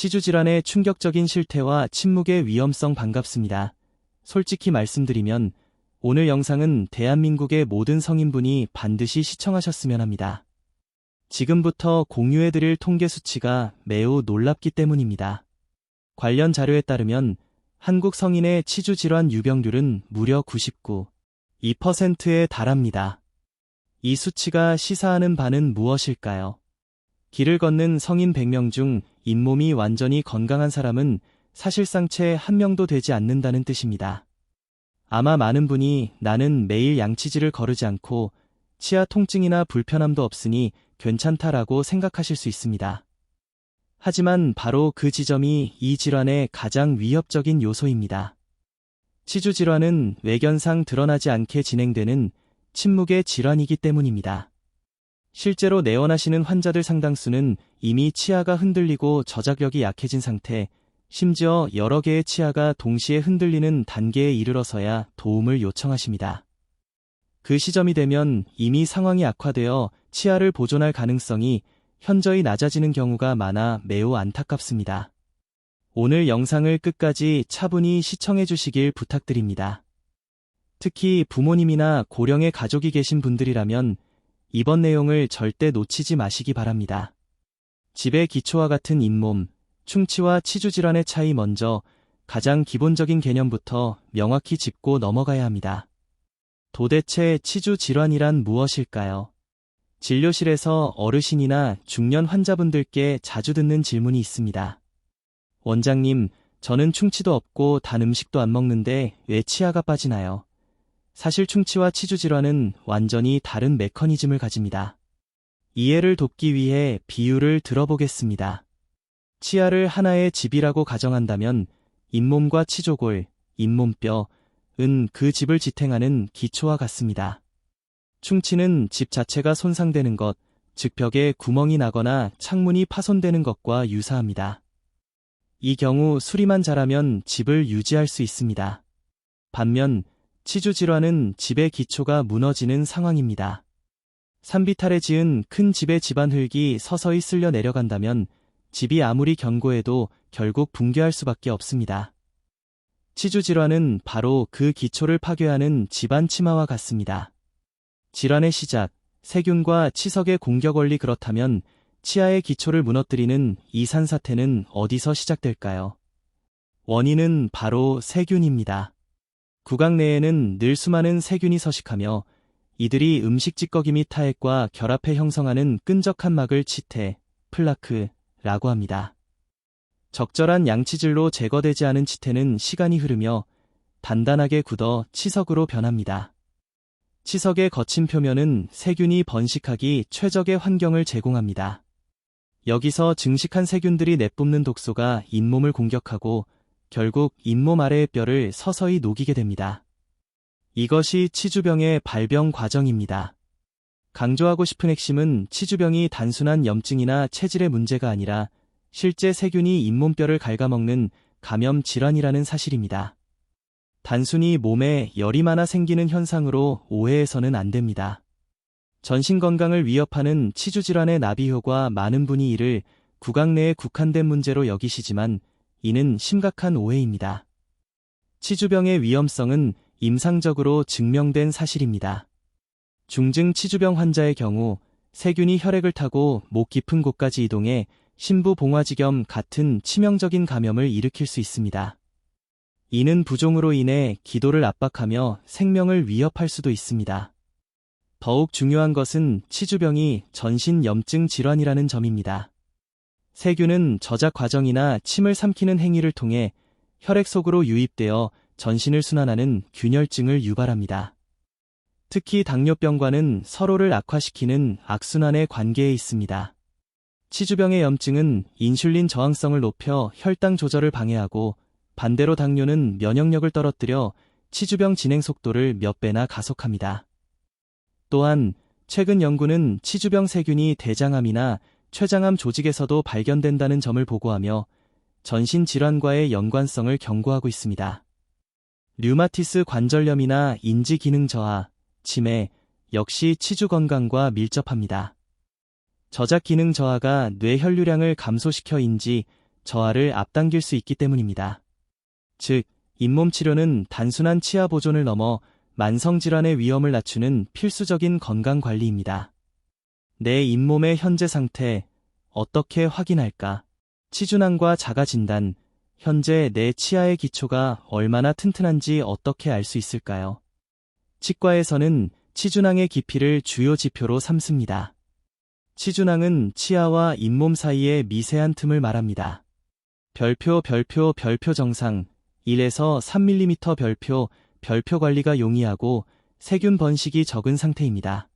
치주질환의 충격적인 실태와 침묵의 위험성 반갑습니다. 솔직히 말씀드리면 오늘 영상은 대한민국의 모든 성인분이 반드시 시청하셨으면 합니다. 지금부터 공유해드릴 통계 수치가 매우 놀랍기 때문입니다. 관련 자료에 따르면 한국 성인의 치주질환 유병률은 무려 99.2%에 달합니다. 이 수치가 시사하는 바는 무엇일까요? 길을 걷는 성인 100명 중 잇몸이 완전히 건강한 사람은 사실상 채 한 명도 되지 않는다는 뜻입니다. 아마 많은 분이 나는 매일 양치질을 거르지 않고 치아 통증이나 불편함도 없으니 괜찮다라고 생각하실 수 있습니다. 하지만 바로 그 지점이 이 질환의 가장 위협적인 요소입니다. 치주 질환은 외견상 드러나지 않게 진행되는 침묵의 질환이기 때문입니다. 실제로 내원하시는 환자들 상당수는 이미 치아가 흔들리고 저작력이 약해진 상태, 심지어 여러 개의 치아가 동시에 흔들리는 단계에 이르러서야 도움을 요청하십니다. 그 시점이 되면 이미 상황이 악화되어 치아를 보존할 가능성이 현저히 낮아지는 경우가 많아 매우 안타깝습니다. 오늘 영상을 끝까지 차분히 시청해 주시길 부탁드립니다. 특히 부모님이나 고령의 가족이 계신 분들이라면 이번 내용을 절대 놓치지 마시기 바랍니다. 집의 기초와 같은 잇몸, 충치와 치주 질환의 차이 먼저 가장 기본적인 개념부터 명확히 짚고 넘어가야 합니다. 도대체 치주 질환이란 무엇일까요? 진료실에서 어르신이나 중년 환자분들께 자주 듣는 질문이 있습니다. 원장님, 저는 충치도 없고 단 음식도 안 먹는데 왜 치아가 빠지나요? 사실 충치와 치주 질환은 완전히 다른 메커니즘을 가집니다. 이해를 돕기 위해 비유를 들어보겠습니다. 치아를 하나의 집이라고 가정한다면 잇몸과 치조골, 잇몸뼈은 그 집을 지탱하는 기초와 같습니다. 충치는 집 자체가 손상되는 것, 즉 벽에 구멍이 나거나 창문이 파손되는 것과 유사합니다. 이 경우 수리만 잘하면 집을 유지할 수 있습니다. 반면 치주 질환은 집의 기초가 무너지는 상황입니다. 산비탈에 지은 큰 집의 집안 흙이 서서히 쓸려 내려간다면 집이 아무리 견고해도 결국 붕괴할 수밖에 없습니다. 치주 질환은 바로 그 기초를 파괴하는 집안 침하와 같습니다. 질환의 시작, 세균과 치석의 공격 원리. 그렇다면 치아의 기초를 무너뜨리는 이 산사태는 어디서 시작될까요? 원인은 바로 세균입니다. 구강 내에는 늘 수많은 세균이 서식하며 이들이 음식 찌꺼기 및 타액과 결합해 형성하는 끈적한 막을 치태, 플라크라고 합니다. 적절한 양치질로 제거되지 않은 치태는 시간이 흐르며 단단하게 굳어 치석으로 변합니다. 치석의 거친 표면은 세균이 번식하기 최적의 환경을 제공합니다. 여기서 증식한 세균들이 내뿜는 독소가 잇몸을 공격하고 결국 잇몸 아래의 뼈를 서서히 녹이게 됩니다. 이것이 치주병의 발병 과정입니다. 강조하고 싶은 핵심은 치주병이 단순한 염증이나 체질의 문제가 아니라 실제 세균이 잇몸뼈를 갉아먹는 감염 질환이라는 사실입니다. 단순히 몸에 열이 많아 생기는 현상으로 오해해서는 안 됩니다. 전신 건강을 위협하는 치주 질환의 나비효과, 많은 분이 이를 구강 내에 국한된 문제로 여기시지만 이는 심각한 오해입니다. 치주병의 위험성은 임상적으로 증명된 사실입니다. 중증 치주병 환자의 경우 세균이 혈액을 타고 목 깊은 곳까지 이동해 심부봉화지겸 같은 치명적인 감염을 일으킬 수 있습니다. 이는 부종으로 인해 기도를 압박하며 생명을 위협할 수도 있습니다. 더욱 중요한 것은 치주병이 전신 염증 질환이라는 점입니다. 세균은 저작 과정이나 침을 삼키는 행위를 통해 혈액 속으로 유입되어 전신을 순환하는 균열증을 유발합니다. 특히 당뇨병과는 서로를 악화시키는 악순환의 관계에 있습니다. 치주병의 염증은 인슐린 저항성을 높여 혈당 조절을 방해하고 반대로 당뇨는 면역력을 떨어뜨려 치주병 진행 속도를 몇 배나 가속합니다. 또한 최근 연구는 치주병 세균이 대장암이나 췌장암 조직에서도 발견된다는 점을 보고하며 전신 질환과의 연관성을 경고하고 있습니다. 류마티스 관절염이나 인지 기능 저하, 치매 역시 치주 건강과 밀접합니다. 저작 기능 저하가 뇌 혈류량을 감소시켜 인지, 저하를 앞당길 수 있기 때문입니다. 즉, 잇몸 치료는 단순한 치아 보존을 넘어 만성질환의 위험을 낮추는 필수적인 건강관리입니다. 내 잇몸의 현재 상태, 어떻게 확인할까? 치주낭과 자가 진단, 현재 내 치아의 기초가 얼마나 튼튼한지 어떻게 알 수 있을까요? 치과에서는 치주낭의 깊이를 주요 지표로 삼습니다. 치주낭은 치아와 잇몸 사이의 미세한 틈을 말합니다. 별표 정상, 1에서 3mm 별표 관리가 용이하고 세균 번식이 적은 상태입니다.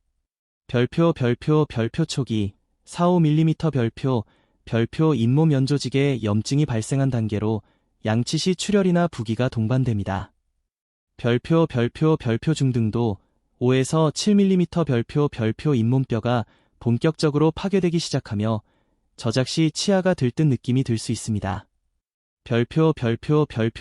별표 초기, 4-5mm 별표 잇몸 연조직에 염증이 발생한 단계로 양치시 출혈이나 부기가 동반됩니다. 별표 중등도, 5에서 7mm 별표 잇몸뼈가 본격적으로 파괴되기 시작하며 저작 시 치아가 들뜬 느낌이 들 수 있습니다. 별표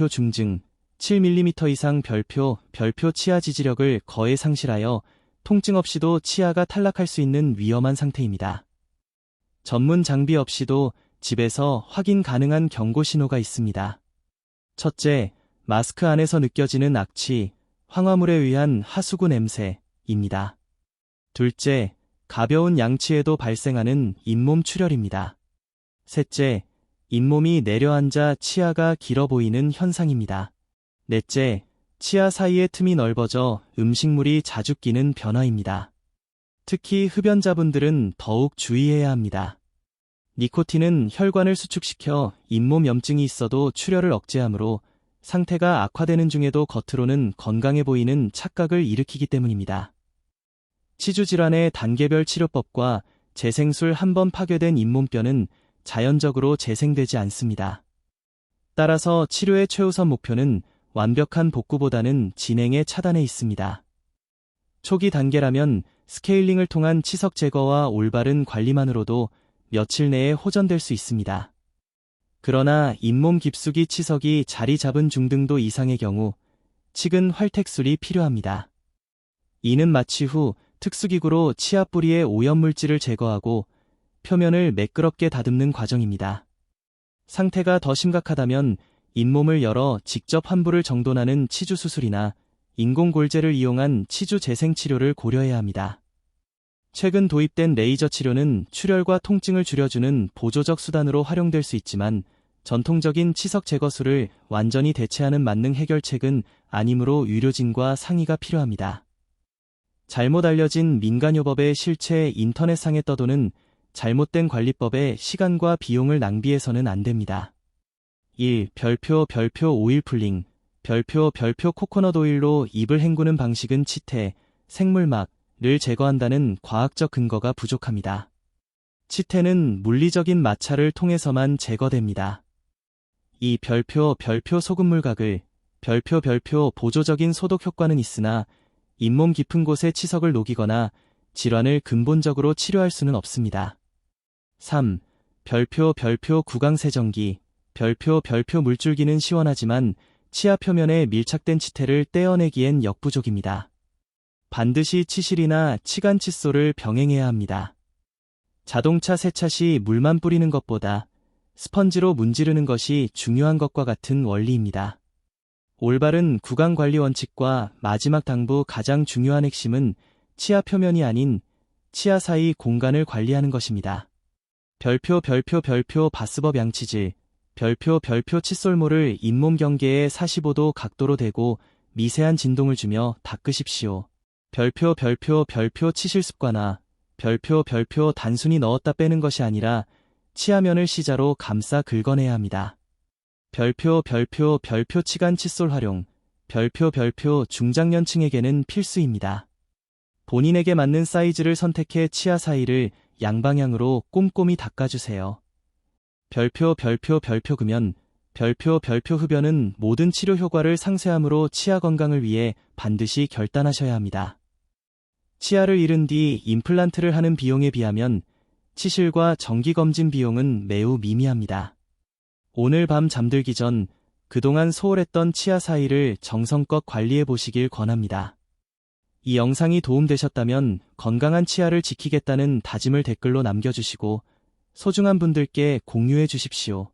중증, 7mm 이상 별표 치아 지지력을 거의 상실하여 통증 없이도 치아가 탈락할 수 있는 위험한 상태입니다. 전문 장비 없이도 집에서 확인 가능한 경고 신호가 있습니다. 첫째, 마스크 안에서 느껴지는 악취, 황화물에 의한 하수구 냄새입니다. 둘째, 가벼운 양치에도 발생하는 잇몸 출혈입니다. 셋째, 잇몸이 내려앉아 치아가 길어 보이는 현상입니다. 넷째, 치아 사이의 틈이 넓어져 음식물이 자주 끼는 변화입니다. 특히 흡연자분들은 더욱 주의해야 합니다. 니코틴은 혈관을 수축시켜 잇몸 염증이 있어도 출혈을 억제하므로 상태가 악화되는 중에도 겉으로는 건강해 보이는 착각을 일으키기 때문입니다. 치주질환의 단계별 치료법과 재생술 한 번 파괴된 잇몸뼈는 자연적으로 재생되지 않습니다. 따라서 치료의 최우선 목표는 완벽한 복구보다는 진행의 차단에 있습니다. 초기 단계라면 스케일링을 통한 치석 제거와 올바른 관리만으로도 며칠 내에 호전될 수 있습니다. 그러나 잇몸 깊숙이 치석이 자리 잡은 중등도 이상의 경우 치근 활택술이 필요합니다. 이는 마취 후 특수기구로 치아 뿌리의 오염물질을 제거하고 표면을 매끄럽게 다듬는 과정입니다. 상태가 더 심각하다면 잇몸을 열어 직접 환부를 정돈하는 치주 수술이나 인공골재를 이용한 치주 재생 치료를 고려해야 합니다. 최근 도입된 레이저 치료는 출혈과 통증을 줄여주는 보조적 수단으로 활용될 수 있지만 전통적인 치석 제거술을 완전히 대체하는 만능 해결책은 아니므로 의료진과 상의가 필요합니다. 잘못 알려진 민간요법의 실체 인터넷상에 떠도는 잘못된 관리법에 시간과 비용을 낭비해서는 안 됩니다. 1. 별표 오일 풀링, 별표 코코넛 오일로 입을 헹구는 방식은 치태, 생물막을 제거한다는 과학적 근거가 부족합니다. 치태는 물리적인 마찰을 통해서만 제거됩니다. 2. 별표 소금물 가글, 별표 보조적인 소독 효과는 있으나 잇몸 깊은 곳에 치석을 녹이거나 질환을 근본적으로 치료할 수는 없습니다. 3. 별표 구강세정기, 별표 물줄기는 시원하지만 치아 표면에 밀착된 치태를 떼어내기엔 역부족입니다. 반드시 치실이나 치간 칫솔을 병행해야 합니다. 자동차 세차 시 물만 뿌리는 것보다 스펀지로 문지르는 것이 중요한 것과 같은 원리입니다. 올바른 구강관리 원칙과 마지막 당부 가장 중요한 핵심은 치아 표면이 아닌 치아 사이 공간을 관리하는 것입니다. 별표 바스법 양치질, 별표 칫솔모를 잇몸 경계에 45도 각도로 대고 미세한 진동을 주며 닦으십시오. 별표 치실 습관화, 별표 단순히 넣었다 빼는 것이 아니라 치아면을 시자로 감싸 긁어내야 합니다. 별표 치간 칫솔 활용, 별표 중장년층에게는 필수입니다. 본인에게 맞는 사이즈를 선택해 치아 사이를 양방향으로 꼼꼼히 닦아주세요. 별표 금연, 별표 흡연은 모든 치료 효과를 상쇄하므로 치아 건강을 위해 반드시 결단하셔야 합니다. 치아를 잃은 뒤 임플란트를 하는 비용에 비하면 치실과 정기검진 비용은 매우 미미합니다. 오늘 밤 잠들기 전 그동안 소홀했던 치아 사이를 정성껏 관리해 보시길 권합니다. 이 영상이 도움되셨다면 건강한 치아를 지키겠다는 다짐을 댓글로 남겨주시고 소중한 분들께 공유해 주십시오.